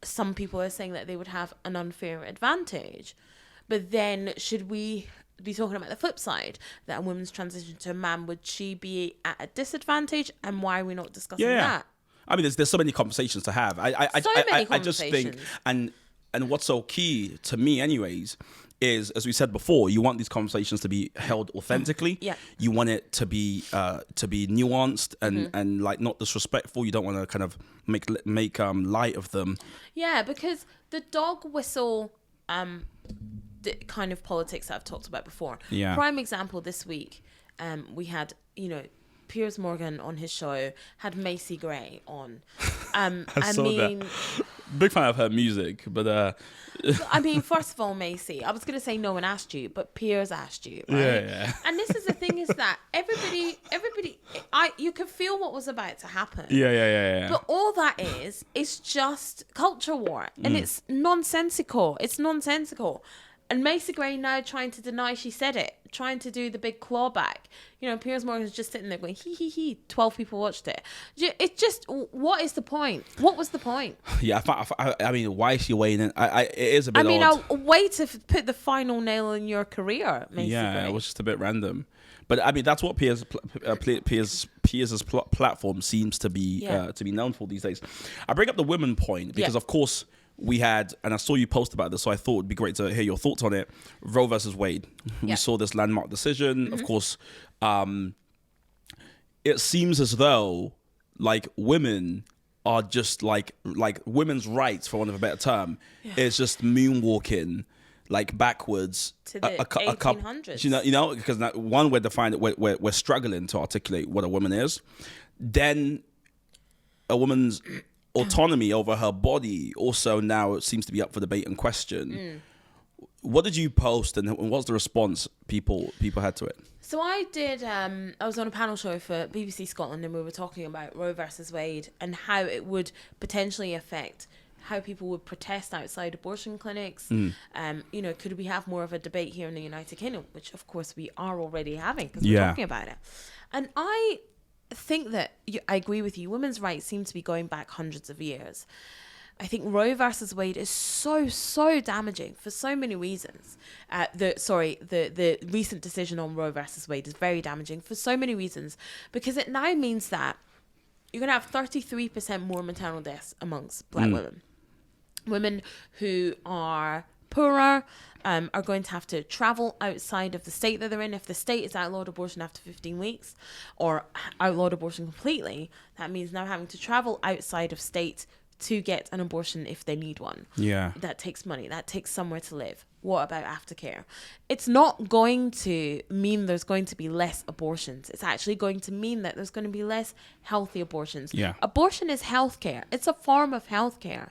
Some people are saying that they would have an unfair advantage. But then should we be talking about the flip side, that a woman's transition to a man, would she be at a disadvantage? And why are we not discussing that? I mean, there's so many conversations to have. I just think, and what's so key to me anyways, is, as we said before, you want these conversations to be held authentically. Yeah. You want it to be nuanced and like not disrespectful. You don't want to kind of make light of them. Yeah, because the dog whistle the kind of politics that I've talked about before. Yeah. Prime example this week, we had, Piers Morgan on his show, had Macy Gray on. I saw that. Big fan of her music, but I mean, first of all, Macy, I was going to say no one asked you, but Piers asked you, right? Yeah. And this is the thing, is that everybody, you could feel what was about to happen. Yeah. But all that is just culture war, and it's nonsensical. It's nonsensical. And Macy Gray now trying to deny she said it, trying to do the big clawback. Piers Morgan's just sitting there going, he. 12 people watched it. It's just, what is the point? What was the point? Yeah, I mean, why is she weighing in? It is a bit odd. A way to put the final nail in your career, Macy Gray. It was just a bit random. But I mean, that's what Piers' platform seems to be known for these days. I bring up the women point because, of course, we had, and I saw you post about this, so I thought it'd be great to hear your thoughts on it. Roe versus Wade. We saw this landmark decision. Of course, it seems as though like women are just like women's rights, for want of a better term, is just moonwalking like backwards to the 1800s. Because now, one, we're defined, we're struggling to articulate what a woman is. Then a woman's autonomy over her body also now seems to be up for debate and question. What did you post, and what's the response people had to it? So I did, I was on a panel show for BBC Scotland, and we were talking about Roe versus Wade and how it would potentially affect how people would protest outside abortion clinics. Could we have more of a debate here in the United Kingdom, which of course we are already having because we're talking about it. And I think that I agree with you. Women's rights seem to be going back hundreds of years. I think Roe versus Wade is so damaging for so many reasons. The recent decision on Roe versus Wade is very damaging for so many reasons, because it now means that you're going to have 33% more maternal deaths amongst black women. Women who are poorer are going to have to travel outside of the state that they're in. If the state is outlawed abortion after 15 weeks or outlawed abortion completely, that means now having to travel outside of state to get an abortion if they need one. Yeah. That takes money. That takes somewhere to live. What about aftercare? It's not going to mean there's going to be less abortions. It's actually going to mean that there's going to be less healthy abortions. Yeah. Abortion is healthcare. It's a form of healthcare.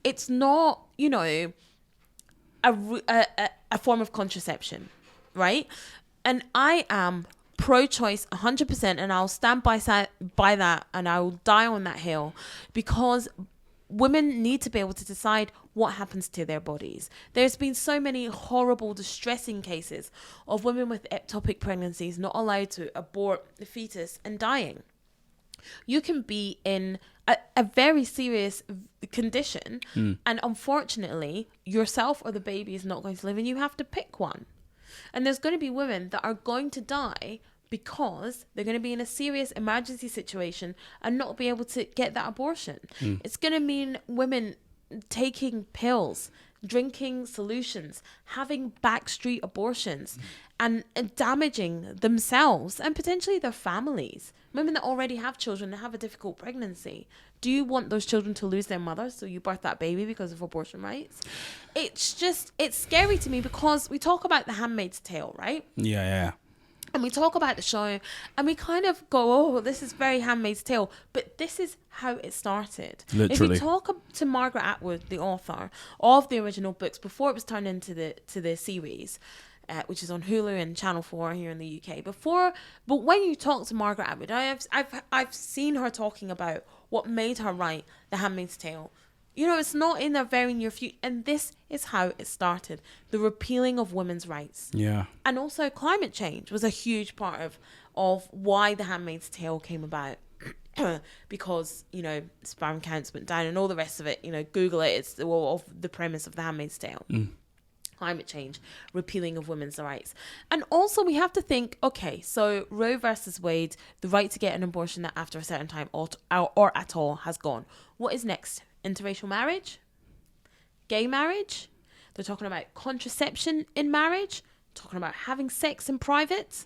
It's not, a form of contraception, right? And I am pro-choice 100%, and I'll stand by that, and I will die on that hill, because women need to be able to decide what happens to their bodies. There's been so many horrible, distressing cases of women with ectopic pregnancies not allowed to abort the fetus and dying. You can be in a very serious condition, and unfortunately, yourself or the baby is not going to live, and you have to pick one. And there's going to be women that are going to die because they're going to be in a serious emergency situation and not be able to get that abortion. It's going to mean women taking pills, drinking solutions, having backstreet abortions, and damaging themselves and potentially their families. Women that already have children and have a difficult pregnancy. Do you want those children to lose their mother, so you birth that baby because of abortion rights? It's scary to me, because we talk about The Handmaid's Tale, right? Yeah. And we talk about the show, and we kind of go, oh, this is very Handmaid's Tale. But this is how it started. Literally. If you talk to Margaret Atwood, the author of the original books, before it was turned into the series, which is on Hulu and Channel 4 here in the UK. But when you talk to Margaret Atwood, I've seen her talking about what made her write The Handmaid's Tale. It's not in the very near future. And this is how it started. The repealing of women's rights. Yeah. And also climate change was a huge part of why The Handmaid's Tale came about. Because, sperm counts went down and all the rest of it. Google it. It's of the premise of The Handmaid's Tale. Climate change, repealing of women's rights. And also we have to think, okay, so Roe versus Wade, the right to get an abortion after a certain time or at all has gone. What is next? Interracial marriage? Gay marriage? They're talking about contraception in marriage, talking about having sex in private.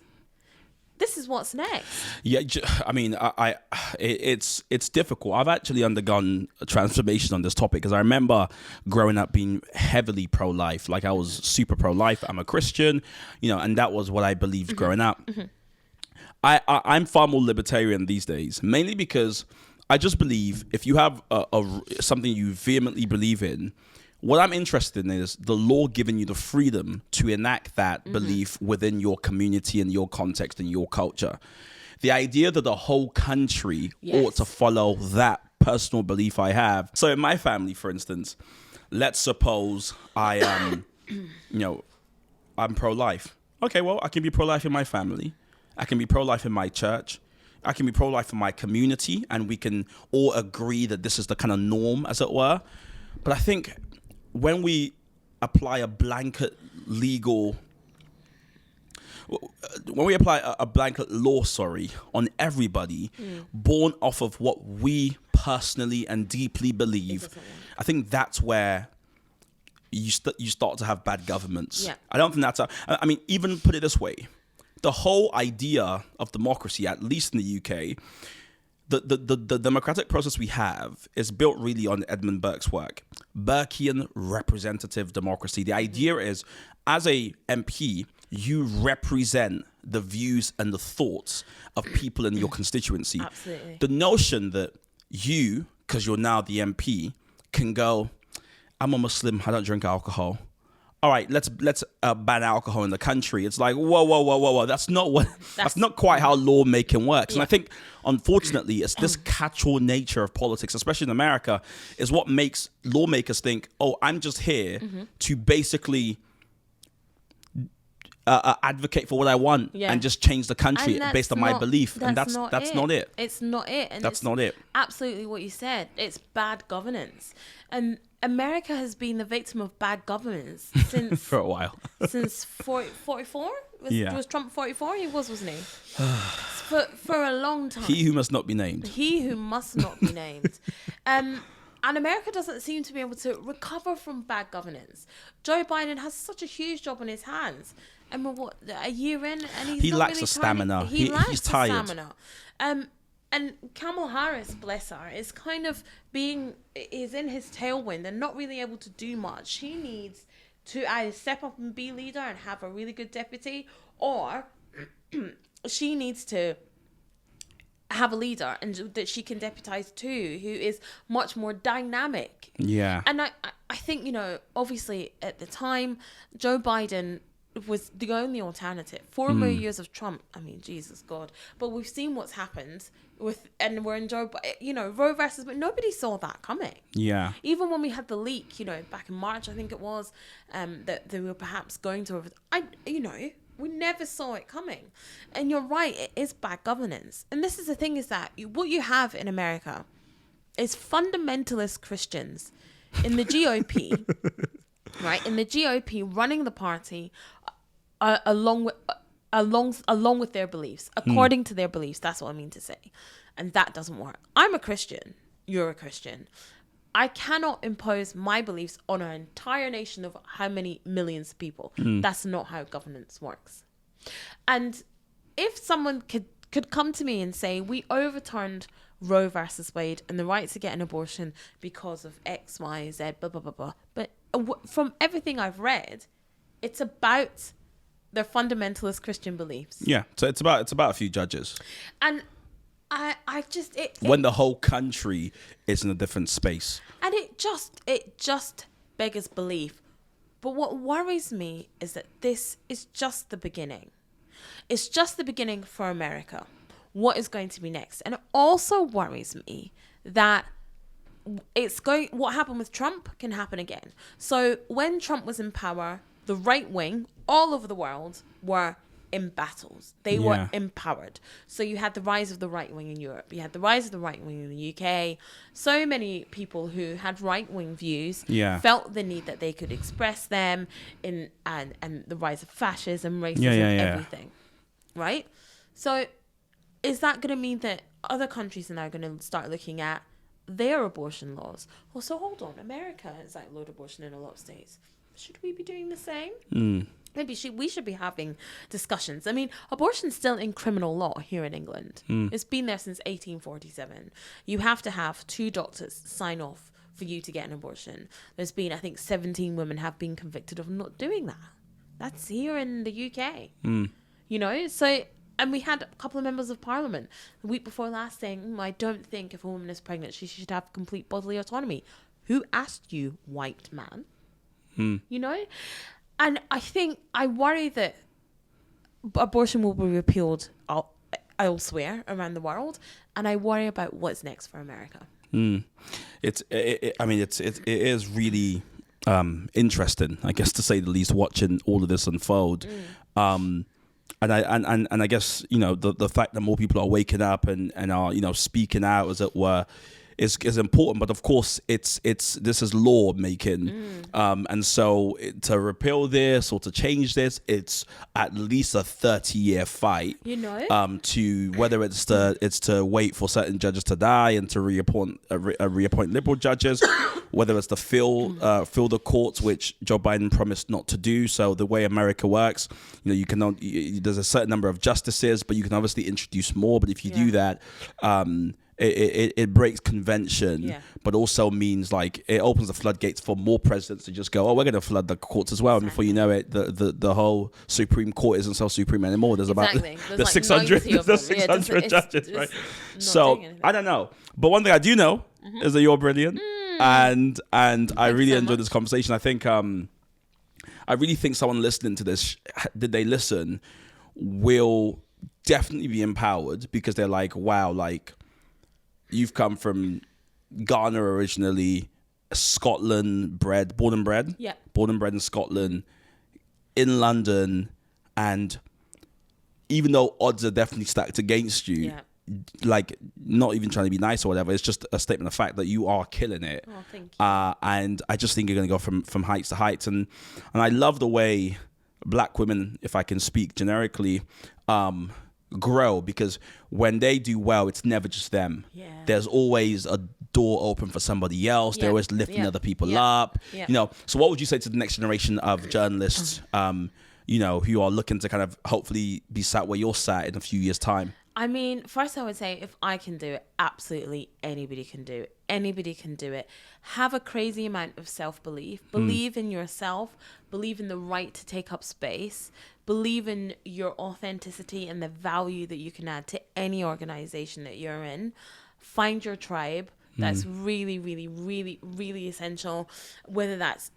This is what's next. Yeah, I mean, it's difficult. I've actually undergone a transformation on this topic because I remember growing up being heavily pro-life. Like I was super pro-life. I'm a Christian, and that was what I believed growing up. I'm far more libertarian these days, mainly because I just believe if you have something you vehemently believe in, what I'm interested in is the law giving you the freedom to enact that belief within your community and your context and your culture. The idea that the whole country ought to follow that personal belief I have. So in my family, for instance, let's suppose I am, I'm pro-life. Okay, well, I can be pro-life in my family. I can be pro-life in my church. I can be pro-life in my community, and we can all agree that this is the kind of norm, as it were. But I think when we apply a blanket law, on everybody, born off of what we personally and deeply believe, I think that's where you start to have bad governments. Yeah. I don't think that's I mean, even put it this way, the whole idea of democracy, at least in the UK, the democratic process we have is built really on Edmund Burke's work. Burkean representative democracy. The idea is, as a MP, you represent the views and the thoughts of people in your constituency. Absolutely. The notion that you, because you're now the MP, can go, I'm a Muslim, I don't drink alcohol. All right, let's ban alcohol in the country. It's like, whoa. That's not quite how lawmaking works. Yeah. And I think, unfortunately, it's this catch-all nature of politics, especially in America, is what makes lawmakers think, oh, I'm just here to basically advocate for what I want and just change the country based on my belief. And that's not it. It's not it. And that's not it. Absolutely what you said. It's bad governance. And America has been the victim of bad governance since for a while. Since 44? Was Trump 44? He was, wasn't he? for a long time. He who must not be named. He who must not be named. And America doesn't seem to be able to recover from bad governance. Joe Biden has such a huge job on his hands. And we're a year in, and he lacks the stamina. He's tired. Stamina. And Kamala Harris, bless her, is in his tailwind and not really able to do much. She needs to either step up and be leader and have a really good deputy, or she needs to have a leader and that she can deputize to, who is much more dynamic. Yeah. And I think, obviously at the time, Joe Biden was the only alternative. 4 more years of Trump. I mean, Jesus God. But we've seen what's happened and we're in Roe versus, but nobody saw that coming. Yeah. Even when we had the leak, back in March, I think it was, that they were perhaps going to, we never saw it coming. And you're right, it is bad governance. And this is the thing, is that what you have in America is fundamentalist Christians in the GOP, right? In the GOP running the party along with their beliefs, according to their beliefs. That's what I mean to say. And that doesn't work. I'm a Christian. You're a Christian. I cannot impose my beliefs on an entire nation of how many millions of people. That's not how governance works. And if someone could come to me and say, we overturned Roe versus Wade and the right to get an abortion because of X, Y, Z, blah, blah, blah, blah. But from everything I've read, it's about their fundamentalist Christian beliefs. Yeah, so it's about a few judges. And I just when the whole country is in a different space. And it just beggars belief. But what worries me is that this is just the beginning. It's just the beginning for America. What is going to be next? And it also worries me that what happened with Trump can happen again. So when Trump was in power, the right wing all over the world were in battles. They were empowered. So you had the rise of the right wing in Europe. You had the rise of the right wing in the UK. So many people who had right wing views felt the need that they could express them and the rise of fascism, racism, everything. Right? So is that going to mean that other countries are now going to start looking at their abortion laws? Well, so hold on. America has outlawed abortion in a lot of states. should we be doing the same? Maybe we should be having discussions. I mean, abortion's still in criminal law here in England. It's been there since 1847. You have to have 2 doctors sign off for you to get an abortion. There's been, I think, 17 women have been convicted of not doing that. That's here in the UK. You know, so, and we had a couple of members of parliament the week before last saying, I don't think if a woman is pregnant, she should have complete bodily autonomy. Who asked you, white man? You know? And I worry that abortion will be repealed elsewhere around the world. And I worry about what's next for America. It is really interesting, I guess, to say the least, watching all of this unfold. And I guess, you know, the fact that more people are waking up and are, you know, speaking out, as it were, is important. But of course, this is law making, and so to repeal this or to change this, it's at least a 30-year fight. You know, to whether it's to wait for certain judges to die and to reappoint liberal judges, whether it's to fill the courts, which Joe Biden promised not to do. So the way America works, you know, there's a certain number of justices, but you can obviously introduce more. But if you do that, it breaks convention, but also means like it opens the floodgates for more presidents to just go, we're going to flood the courts as well. And before you know it, the whole Supreme Court isn't so supreme anymore. There's about there's 600 judges, right? So I don't know, but one thing I do know is that you're brilliant, and I really enjoyed this conversation. I think I really think someone listening to this, did they listen, will definitely be empowered, because they're like, wow, like, you've come from Ghana originally, Scotland bred, born and bred in Scotland, in London, and even though odds are definitely stacked against you, like, not even trying to be nice or whatever, it's just a statement of fact that you are killing it. Oh, thank you. And I just think you're going to go from heights to heights, and I love the way Black women, if I can speak generically, grow, because when they do well, it's never just them. There's always a door open for somebody else. They're always lifting other people up. You know, so what would you say to the next generation of journalists, you know, who are looking to kind of hopefully be sat where you're sat in a few years' time? I mean, first I would say, if I can do it, absolutely anybody can do it. Anybody can do it. Have a crazy amount of self-belief. Believe in yourself. Believe in the right to take up space. Believe in your authenticity and the value that you can add to any organization that you're in. Find your tribe. That's really, really, really, really essential. Whether that's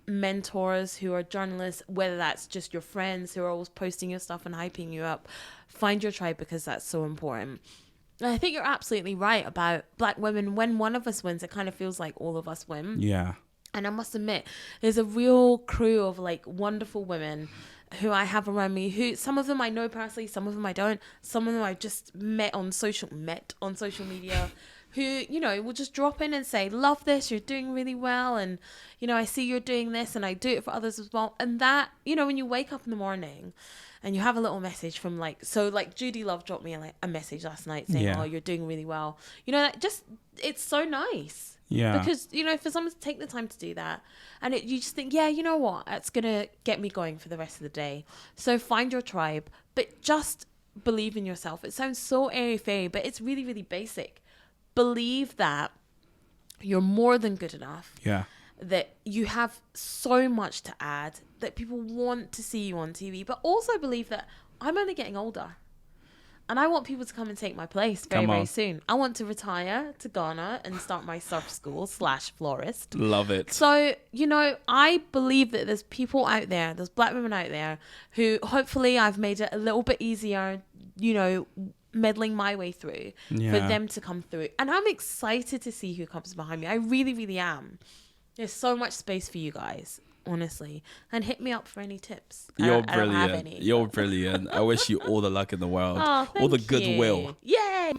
mentors who are journalists, whether that's just your friends who are always posting your stuff and hyping you up. Find your tribe, because that's so important. And I think you're absolutely right about Black women. When one of us wins, it kind of feels like all of us win. Yeah. And I must admit, there's a real crew of like wonderful women who I have around me, who some of them I know personally, some of them I don't. Some of them I just met on social media. Who, you know, will just drop in and say, love this, you're doing really well. And, you know, I see you're doing this and I do it for others as well. And that, you know, when you wake up in the morning and you have a little message from like Judy Love dropped me a message last night saying, oh, you're doing really well. You know, that just, it's so nice. Yeah. Because, you know, for someone to take the time to do that, and you just think, yeah, you know what, that's going to get me going for the rest of the day. So find your tribe, but just believe in yourself. It sounds so airy-fairy, but it's really, really basic. Believe that you're more than good enough. Yeah. That you have so much to add, that people want to see you on TV, but also believe that I'm only getting older. And I want people to come and take my place very, very soon. I want to retire to Ghana and start my surf school / florist. Love it. So, you know, I believe that there's people out there, there's Black women out there who hopefully I've made it a little bit easier, you know, meddling my way through for them to come through. And I'm excited to see who comes behind me. I really, really am. There's so much space for you guys, honestly. And hit me up for any tips. You're brilliant. I don't have any. You're brilliant. I wish you all the luck in the world. Oh, all the goodwill. Yay!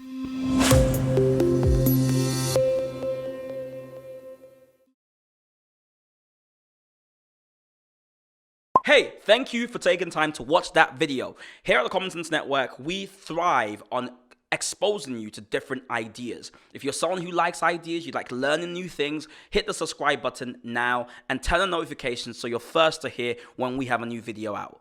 Hey, thank you for taking time to watch that video. Here at the Common Sense Network, we thrive on exposing you to different ideas. If you're someone who likes ideas, you like learning new things, hit the subscribe button now and turn on notifications so you're first to hear when we have a new video out.